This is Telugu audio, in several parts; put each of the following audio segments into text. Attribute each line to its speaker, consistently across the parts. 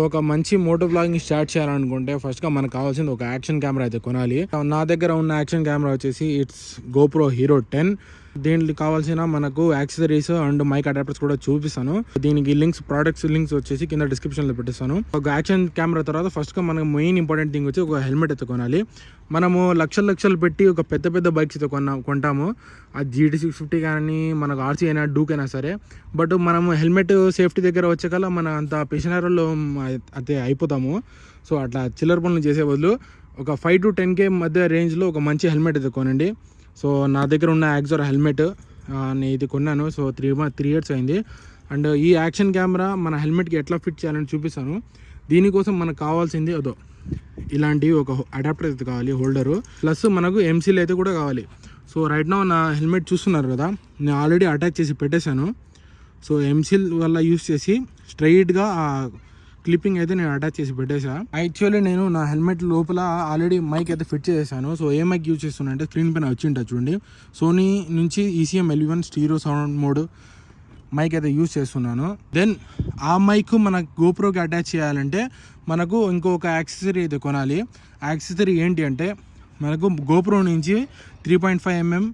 Speaker 1: ఒక మంచి మోటో బ్లాగింగ్ స్టార్ట్ చేయాలనుకుంటే ఫస్ట్గా మనకు కావాల్సింది ఒక యాక్షన్ కెమెరా అయితే కొనాలి. నా దగ్గర ఉన్న యాక్షన్ కెమెరా వచ్చేసి ఇట్స్ GoPro Hero 10. దీనికి కావాల్సిన మనకు యాక్సెసరీస్ అండ్ మైక్ అడాప్టర్స్ కూడా చూపిస్తాను. దీనికి లింక్స్, ప్రొడక్ట్స్ లింక్స్ వచ్చేసి కింద డిస్క్రిప్షన్లో పెట్టేస్తాను. ఒక యాక్షన్ కెమెరా తర్వాత ఫస్ట్గా మనకు మెయిన్ ఇంపార్టెంట్ థింగ్ వచ్చి ఒక హెల్మెట్ అయితే కొనాలి. మనము లక్షలు పెట్టి ఒక పెద్ద బైక్స్ అయితే కొంటాము. ఆ GT650 కానీ మనకు RC అయినా డూక్ అయినా సరే. బట్ మనము హెల్మెట్ సేఫ్టీ దగ్గర వచ్చేకల్లా మన అంత పిషనర్లో అయితే అయిపోతాము. సో అట్లా చిల్లర పనులు చేసే బదులు ఒక 5 to 10K మధ్య రేంజ్లో ఒక మంచి హెల్మెట్ అయితే కొనండి. సో నా దగ్గర ఉన్న యాక్జోర్ హెల్మెట్ నేను ఇది కొన్నాను. సో 3 years అయింది. అండ్ ఈ యాక్షన్ కెమెరా మన హెల్మెట్కి ఎట్లా ఫిట్ చేయాలని చూపిస్తాను. దీనికోసం మనకు కావాల్సింది ఇలాంటి ఒక అడాప్టర్ అయితే కావాలి, హోల్డరు, ప్లస్ మనకు ఎంసీల్ అయితే కూడా కావాలి. సో రైట్ నౌ నా హెల్మెట్ చూస్తున్నారు కదా, నేను ఆల్రెడీ అటాచ్ చేసి పెట్టేశాను. సో ఎంసీల్ వల్ల యూస్ చేసి స్ట్రైట్గా ఆ క్లిప్పింగ్ అయితే నేను అటాచ్ చేసి పెట్టేసా. యాక్చువల్లీ నేను నా హెల్మెట్ లోపల ఆల్రెడీ మైక్ అయితే ఫిట్ చేశాను. సో ఏ మైక్ యూజ్ చేస్తున్నా అంటే స్క్రీన్ పైన వచ్చి ఉంటుంది చూడండి, సోనీ నుంచి ECM L1 stereo sound mode mic అయితే యూజ్ చేస్తున్నాను. దెన్ ఆ మైక్ మన GoProకి అటాచ్ చేయాలంటే మనకు ఇంకొక యాక్సెసరీ అయితే కొనాలి. యాక్సెసరీ ఏంటి అంటే మనకు GoPro నుంచి 3.5mm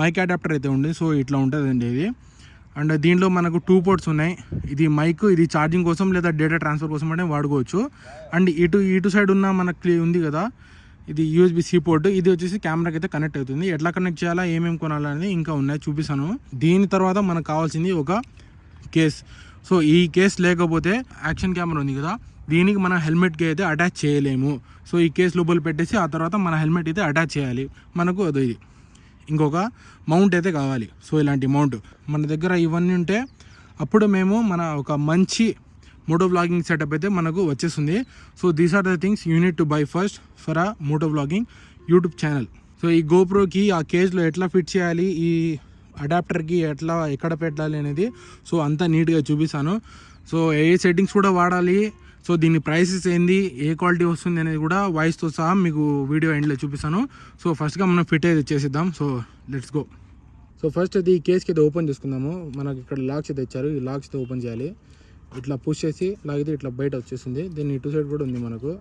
Speaker 1: మైక్ అడాప్టర్ అయితే ఉంది. సో ఇట్లా ఉంటుందండి ఇది. అండ్ దీంట్లో మనకు 2 ports ఉన్నాయి. ఇది మైక్, ఇది ఛార్జింగ్ కోసం లేదా డేటా ట్రాన్స్ఫర్ కోసం అంటే వాడుకోవచ్చు. అండ్ ఇటు సైడ్ ఉన్న మనకి ఉంది కదా, ఇది USB-C పోర్ట్. ఇది వచ్చేసి కెమెరాకి అయితే కనెక్ట్ అవుతుంది. ఎట్లా కనెక్ట్ చేయాలా, ఏమేమి కొనాలని ఇంకా ఉన్నాయి, చూపిస్తాను. దీని తర్వాత మనకు కావాల్సింది ఒక కేస్. సో ఈ కేస్ లేకపోతే యాక్షన్ కెమెరా ఉంది కదా, దీనికి మన హెల్మెట్కి అయితే అటాచ్ చేయలేము. సో ఈ కేస్ లోపల పెట్టేసి ఆ తర్వాత మన హెల్మెట్ అయితే అటాచ్ చేయాలి. మనకు ఇది ఇంకొక మౌంట్ అయితే కావాలి. సో ఇలాంటి మౌంట్ మన దగ్గర ఇవన్నీ ఉంటే అప్పుడు మేము మన ఒక మంచి మోటో వ్లాగింగ్ సెటప్ అయితే మనకు వచ్చేస్తుంది. So these are the things you need to buy first for a moto vlogging YouTube channel. So ఈ GoProకి ఆ కేజ్లో ఎట్లా ఫిట్ చేయాలి, ఈ అడాప్టర్కి ఎక్కడ పెట్టాలి అనేది సో అంతా నీట్గా చూపిస్తాను. సో ఏ సెట్టింగ్స్ కూడా వాడాలి, సో దీని ప్రైసెస్ ఏంది, ఏ క్వాలిటీ వస్తుంది అనేది కూడా వాయిస్తో సహా మీకు వీడియో ఎండ్లో చూపిస్తాను. సో ఫస్ట్గా మనం ఫిట్ అయితే చేసేద్దాం. So let's go. So first అది ఈ కేస్కి అయితే ఓపెన్ చేసుకుందాము. మనకి ఇక్కడ లాక్స్ అయితే ఇచ్చారు, ఈ లాక్స్ అయితే ఓపెన్ చేయాలి. ఇట్లా పుష్ చేసి లాగితే ఇట్లా బయట వచ్చేస్తుంది. దీన్ని ఇటు సైడ్ కూడా ఉంది మనకు,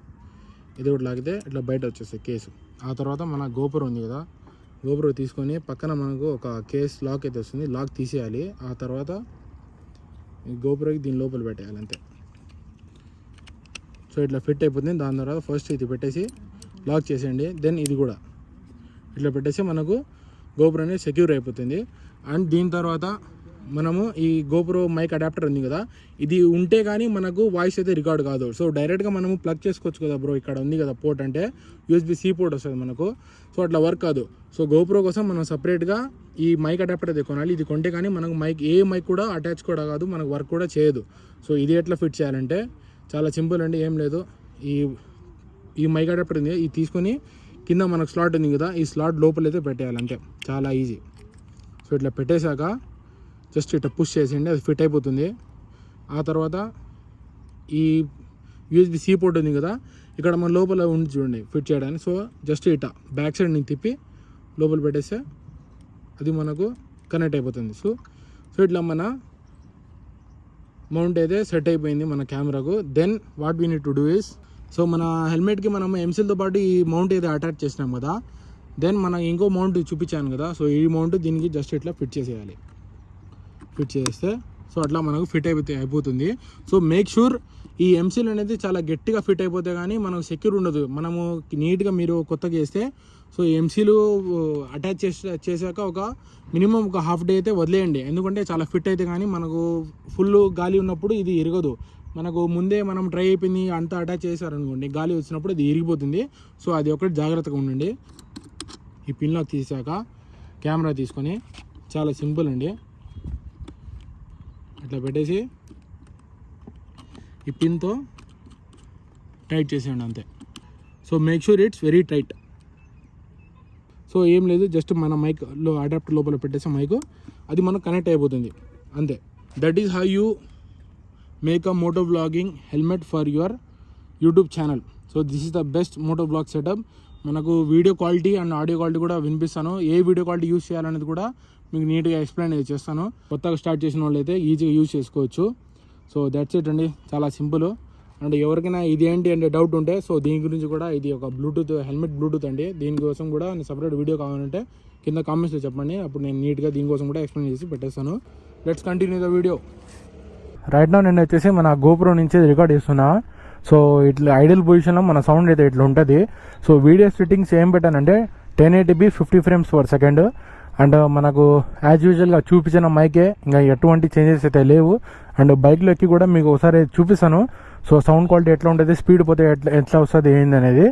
Speaker 1: ఇది కూడా లాగితే ఇట్లా బయట వచ్చేస్తుంది కేసు. ఆ తర్వాత మన GoPro ఉంది కదా, GoPro తీసుకొని పక్కన మనకు ఒక కేస్ లాక్ అయితే వస్తుంది, లాక్ తీసేయాలి. ఆ తర్వాత ఈ GoProకి దీని లోపల పెట్టేయాలి అంతే. సో ఇట్లా ఫిట్ అయిపోతుంది. దాని తర్వాత ఫస్ట్ ఇది పెట్టేసి లాక్ చేసేయండి. దెన్ ఇది కూడా ఇట్లా పెట్టేసి మనకు GoPro అనేది సెక్యూర్ అయిపోతుంది. అండ్ దీని తర్వాత మనము ఈ GoPro మైక్ అడాప్టర్ ఉంది కదా, ఇది ఉంటే కానీ మనకు వాయిస్ అయితే రికార్డ్ కాదు. సో డైరెక్ట్గా మనము ప్లగ్ చేసుకోవచ్చు కదా బ్రో, ఇక్కడ ఉంది కదా పోర్ట్, అంటే USB-C పోర్ట్ వస్తుంది మనకు. సో అట్లా వర్క్ కాదు. సో GoPro కోసం మనం సపరేట్గా ఈ మైక్ అడాప్టర్ అయితే కొనాలి. ఇది కొంటే కానీ మనకు ఏ మైక్ కూడా అటాచ్ కూడా కాదు, మనకు వర్క్ కూడా చేయదు. సో ఇది ఎట్లా ఫిట్ చేయాలంటే చాలా సింపుల్ అండి, ఏం లేదు. ఈ మైక్ అడాప్టర్ ఉంది, ఇది తీసుకొని కింద మనకు స్లాట్ ఉంది కదా, ఈ స్లాట్ లోపల అయితే పెట్టేయాలి అంతే, చాలా ఈజీ. సో ఇట్లా పెట్టేశాక జస్ట్ ఇట్లా పుష్ చేసేయండి, అది ఫిట్ అయిపోతుంది. ఆ తర్వాత ఈ USB-C పోర్ట్ ఉంది కదా, ఇక్కడ మన లోపల ఉంది చూడండి ఫిట్ చేయడానికి. సో జస్ట్ ఇట్లా బ్యాక్ సైడ్ నేను తిప్పి లోపల పెట్టేస్తే అది మనకు కనెక్ట్ అయిపోతుంది. సో ఇట్లా మన మౌంట్ అయితే సెట్ అయిపోయింది మన కెమెరాకు. Then what we need to do is, so మన హెల్మెట్కి మనం ఎంసీల్తో పాటు ఈ మౌంట్ అయితే అటాచ్ చేసినాం కదా, దెన్ మనం ఇంకో మౌంట్ చూపించాను కదా, సో ఈ మౌంట్ దీనికి జస్ట్ ఇట్లా ఫిట్ చేసేయాలి. ఫిట్ చేస్తే సో అట్లా మనకు ఫిట్ అయిపోతుంది. సో మేక్ షూర్ ఈ ఎంసీల్ అనేది చాలా గట్టిగా ఫిట్ అయిపోతే కానీ మనకు సెక్యూర్ ఉండదు. మనము నీట్గా మీరు కొత్తగా వేస్తే సో ఎంసీలు అటాచ్ చేశాక ఒక మినిమం ఒక హాఫ్ డే అయితే వదిలేయండి. ఎందుకంటే చాలా ఫిట్ అయితే కానీ మనకు ఫుల్ గాలి ఉన్నప్పుడు ఇది ఇరగదు. మనకు ముందే మనం ట్రై అయిపోయింది అంతా అటాచ్ చేశారనుకోండి, గాలి వచ్చినప్పుడు ఇది ఇరిగిపోతుంది. సో అది ఒకటి జాగ్రత్తగా ఉండండి. ఈ పిన్ లాక్ తీసాక కెమెరా తీసుకొని చాలా సింపుల్ అండి, ఇట్లా పెట్టేసి ఈ పిన్తో టైట్ చేసేయండి అంతే. So make sure it's very tight. So ఏం లేదు, జస్ట్ మన మైక్లో అడాప్టర్ లోపల పెట్టేసే మైక్ అది మనకు కనెక్ట్ అయిపోతుంది అంతే. That is how you make a moto vlogging helmet for your YouTube channel. So this is the best moto vlog setup. మనకు video quality and audio quality కూడా వినిపిస్తాను. ఏ వీడియో క్వాలిటీ యూస్ చేయాలనేది కూడా మీకు నీట్గా ఎక్స్ప్లెయిన్ అయితే చేస్తాను. కొత్తగా స్టార్ట్ చేసిన వాళ్ళు అయితే ఈజీగా యూజ్ చేసుకోవచ్చు. సో దట్స్ ఇట్ అండి, చాలా సింపుల్. అండ్ ఎవరికైనా ఇది ఏంటి అంటే డౌట్ ఉంటే సో దీని గురించి కూడా ఇది ఒక బ్లూటూత్ హెల్మెట్ బ్లూటూత్ అండి. దీనికోసం కూడా నేను సపరేట్ వీడియో కావాలంటే కింద కామెంట్స్లో చెప్పండి, అప్పుడు నేను నీట్గా దీనికోసం కూడా ఎక్స్ప్లెయిన్ చేసి పెట్టేస్తాను. Let's continue the video. Right now నేను వచ్చేసి మన గోప్రో నుంచి రికార్డ్ చేస్తున్నా. సో ఇట్లా ఐడియల్ పొజిషన్లో మన సౌండ్ అయితే ఇట్లా ఉంటుంది. సో వీడియో సెట్టింగ్స్ ఏం పెట్టానంటే 1080p 50 frames per second. And మనకు యాజ్ యూజువల్గా చూపించిన మైకే, ఇంకా ఎటువంటి చేంజెస్ అయితే లేవు. అండ్ బైక్లో ఎక్కి కూడా మీకు ఒకసారి చూపిస్తాను. సో సౌండ్ క్వాలిటీ ఎట్లా ఉంటుంది, స్పీడ్ పోతే ఎట్లా వస్తుంది ఏంది అనేది.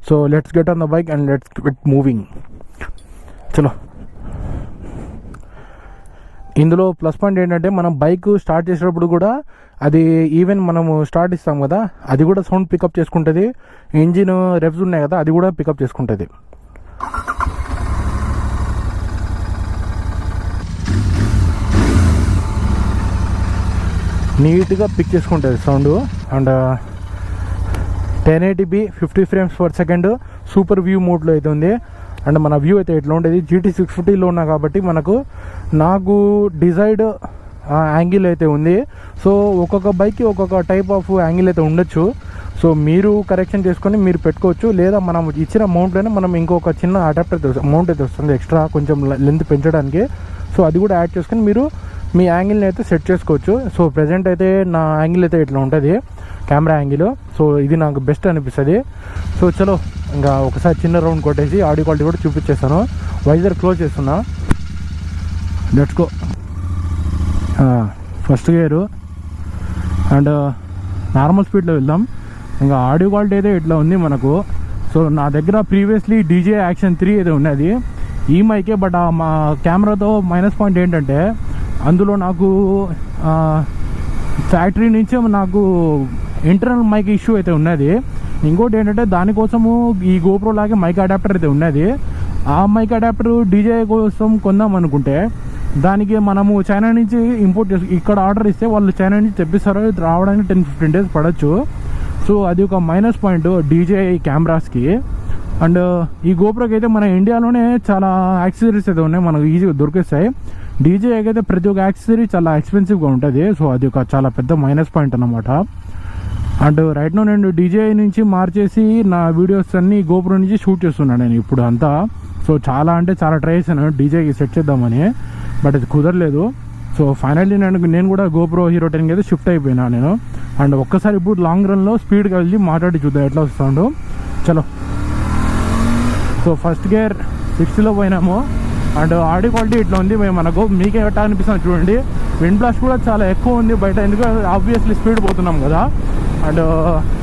Speaker 1: So let's get on the bike and let's get moving. చలో. ఇందులో ప్లస్ పాయింట్ ఏంటంటే మనం బైక్ స్టార్ట్ చేసేటప్పుడు కూడా అది ఈవెన్ మనము స్టార్ట్ ఇస్తాం కదా, అది కూడా సౌండ్ పికప్ చేసుకుంటుంది. ఇంజిన్ రెవ్స్ ఉన్నాయి కదా, అది కూడా పికప్ చేసుకుంటుంది. నీట్గా పిక్ చేసుకుంటుంది sound. And 1080p 50 frames per second super view మోడ్లో అయితే ఉంది. అండ్ మన వ్యూ అయితే ఇట్లా ఉంటుంది. GT650లో ఉన్నా కాబట్టి నాకు డిజైర్డ్ యాంగిల్ అయితే ఉంది. సో ఒక్కొక్క బైక్కి ఒక్కొక్క టైప్ ఆఫ్ యాంగిల్ అయితే ఉండొచ్చు. సో మీరు కరెక్షన్ చేసుకొని మీరు పెట్టుకోవచ్చు, లేదా మనం ఇచ్చిన మౌంట్లోనే మనం ఇంకొక చిన్న అడాప్టర్ మౌంట్ అయితే వస్తుంది ఎక్స్ట్రా కొంచెం లెంత్ పెంచడానికి. సో అది కూడా యాడ్ చేసుకొని మీరు మీ యాంగిల్ని అయితే సెట్ చేసుకోవచ్చు. సో ప్రజెంట్ అయితే నా యాంగిల్ అయితే ఇట్లా ఉంటుంది, కెమెరా యాంగిల్. సో ఇది నాకు బెస్ట్ అనిపిస్తుంది. సో చలో ఇంకా ఒకసారి చిన్న రౌండ్ కొట్టేసి ఆడియో క్వాలిటీ కూడా చూపించేస్తాను. వైజర్ క్లోజ్ చేస్తున్నా. Let's go. First gear and normal స్పీడ్లో వెళ్దాం. ఇంకా ఆడియో క్వాలిటీ అయితే ఇట్లా ఉంది మనకు. సో నా దగ్గర ప్రీవియస్లీ DJI Action 3 అయితే ఉన్నది ఈ మైకే. బట్ మా కెమెరాతో మైనస్ పాయింట్ ఏంటంటే అందులో నాకు ఫ్యాక్టరీ నుంచే నాకు ఇంటర్నల్ మైక్ ఇష్యూ అయితే ఉన్నది. ఇంకోటి ఏంటంటే దానికోసము ఈ గోప్రో లాగే మైక్ అడాప్టర్ అయితే ఉన్నది. ఆ మైక్ అడాప్టర్ DJI కోసం కొందాం అనుకుంటే దానికి మనము చైనా నుంచి ఇంపోర్ట్ చేసి ఇక్కడ ఆర్డర్ ఇస్తే వాళ్ళు చైనా నుంచి తెప్పిస్తారు. రావడానికి 10-15 days పడవచ్చు. సో అది ఒక మైనస్ పాయింట్ DJI కెమెరాస్కి. అండ్ ఈ గోప్రోకి అయితే మన ఇండియాలోనే చాలా యాక్సెసరీస్ అయితే ఉన్నాయి, మనకు ఈజీగా దొరికేస్తాయి. DJIకి అయితే ప్రతి ఒక్క యాక్సెసరీ చాలా ఎక్స్పెన్సివ్గా ఉంటుంది. సో అది ఒక చాలా పెద్ద మైనస్ పాయింట్ అన్నమాట. అండ్ రైట్ నో నేను DJI నుంచి మార్చేసి నా వీడియోస్ అన్నీ గోప్రో నుంచి షూట్ చేస్తున్నాను నేను ఇప్పుడు అంతా. సో చాలా ట్రై చేశాను DJIకి సెట్ చేద్దామని, బట్ అది కుదరలేదు. సో ఫైనల్లీ నేను కూడా GoPro Hero 10 అయితే షిఫ్ట్ అయిపోయినా నేను. అండ్ ఒక్కసారి ఇప్పుడు లాంగ్ రన్లో స్పీడ్గా వెళ్ళి మాట్లాడి చూద్దాం ఎట్లా వస్తుందో. చలో. సో ఫస్ట్ గేర్ 60లో పోయినాము. అండ్ ఆడియో క్వాలిటీ ఇట్లా ఉంది మనకు. మీకే ఎట్లా అనిపిస్తుంది చూడండి. విండ్ బ్లాస్ట్ కూడా చాలా ఎక్కువ ఉంది బయట, ఎందుకంటే ఆబ్వియస్లీ స్పీడ్ పోతున్నాం కదా. అండ్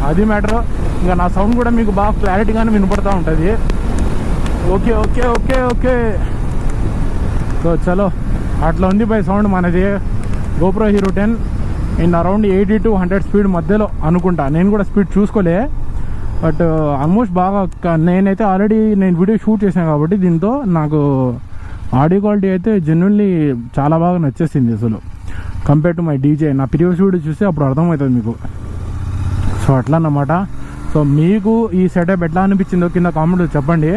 Speaker 1: అది మ్యాటర్. ఇంకా నా సౌండ్ కూడా మీకు బాగా క్లారిటీగానే వినపడుతూ ఉంటుంది. Okay okay okay okay. So చలో అట్లా ఉంది బై సౌండ్ మనది GoPro Hero 10 in around 80 to 100 speed మధ్యలో అనుకుంటా. నేను కూడా స్పీడ్ చూసుకోలే, బట్ ఆల్మోస్ట్ బాగా నేనైతే ఆల్రెడీ వీడియో షూట్ చేశాను కాబట్టి దీంతో నాకు ఆడియో క్వాలిటీ అయితే జెన్యున్లీ చాలా బాగా నచ్చేసింది అసలు కంపేర్ టు మై DJI. నా ప్రీవియస్ వీడియో చూస్తే అప్పుడు అర్థమవుతుంది మీకు. సో అట్లా అన్నమాట. సో మీకు ఈ సెటప్ ఎట్లా అనిపించిందో కింద కామెంట్లో చెప్పండి.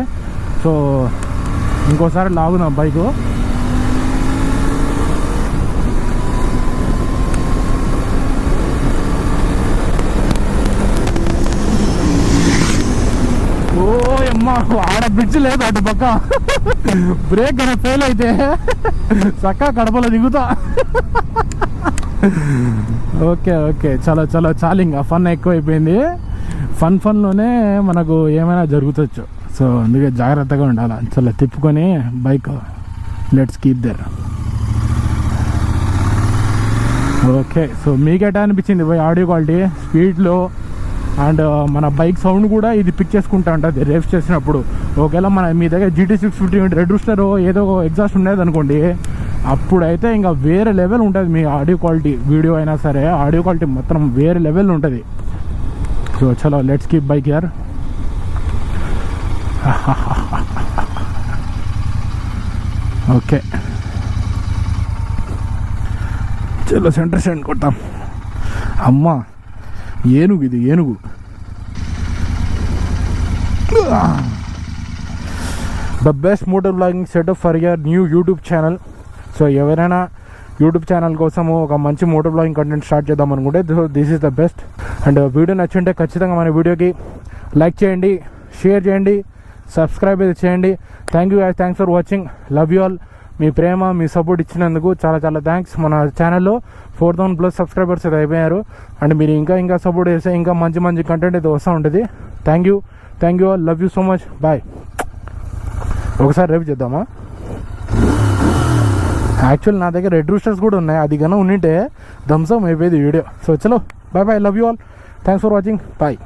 Speaker 1: సో ఇంకోసారి లాగునా బైకు. ఆడ బ్రిడ్జ్ లేదు అటు పక్క, బ్రేక్ కనుక ఫెయిల్ అయితే చక్కగా కడపలో దిగుతా. ఓకే ఓకే చలో చలో చాలు. ఇంకా ఫన్ ఎక్కువైపోయింది. ఫన్లోనే మనకు ఏమైనా జరుగుతచ్చు. సో అందుకే జాగ్రత్తగా ఉండాలి. చలో తిప్పుకొని bike let's keep there. Okay. So మీకు ఎట్లా అనిపించింది బై ఆడియో క్వాలిటీ, స్పీడ్లో అండ్ మన బైక్ సౌండ్ కూడా ఇది పిక్ చేసుకుంటా ఉంటుంది రేస్ చేసినప్పుడు. ఒకవేళ మీ దగ్గర GT650 రెడ్ రూస్టర్ ఏదో ఎగ్జాస్ట్ ఉండేది అనుకోండి, అప్పుడైతే ఇంకా వేరే లెవెల్ ఉంటుంది మీ ఆడియో క్వాలిటీ. వీడియో అయినా సరే ఆడియో క్వాలిటీ మొత్తం వేరే లెవెల్ ఉంటుంది. సో చలో let's keep bike here. Okay చలో సెంటర్ స్టాండ్ కొట్టాం. అమ్మా ఏనుగు, ఇది ఏనుగు. The best motor blogging setup for your new YouTube channel. So ఎవరైనా యూట్యూబ్ ఛానల్ కోసము ఒక మంచి మోటో బ్లాగింగ్ కంటెంట్ స్టార్ట్ చేద్దాం అనుకుంటే this is the best. And video నచ్చుంటే ఖచ్చితంగా మన వీడియోకి లైక్ చేయండి, షేర్ చేయండి, సబ్స్క్రైబ్ అయితే చేయండి. Thank you guys, thanks for watching, love you all. Me Prema, me support ఇచ్చినందుకు చాలా చాలా థ్యాంక్స్. మన ఛానల్లో 4,000+ సబ్స్క్రైబర్స్ అయితే అయిపోయారు. అండ్ మీరు ఇంకా సపోర్ట్ చేస్తే ఇంకా మంచి కంటెంట్ అయితే వస్తూ ఉంటుంది. Thank you all, love you so much, bye. ఒకసారి రేపు చేద్దామా? యాక్చువల్ నా దగ్గర రెడ్ రూస్టర్స్ కూడా ఉన్నాయి, అది కన్నా ఉండింటే థమ్స్ అప్ అయిపోయేది వీడియో. సో చలో, bye, love you all, thanks for watching, bye.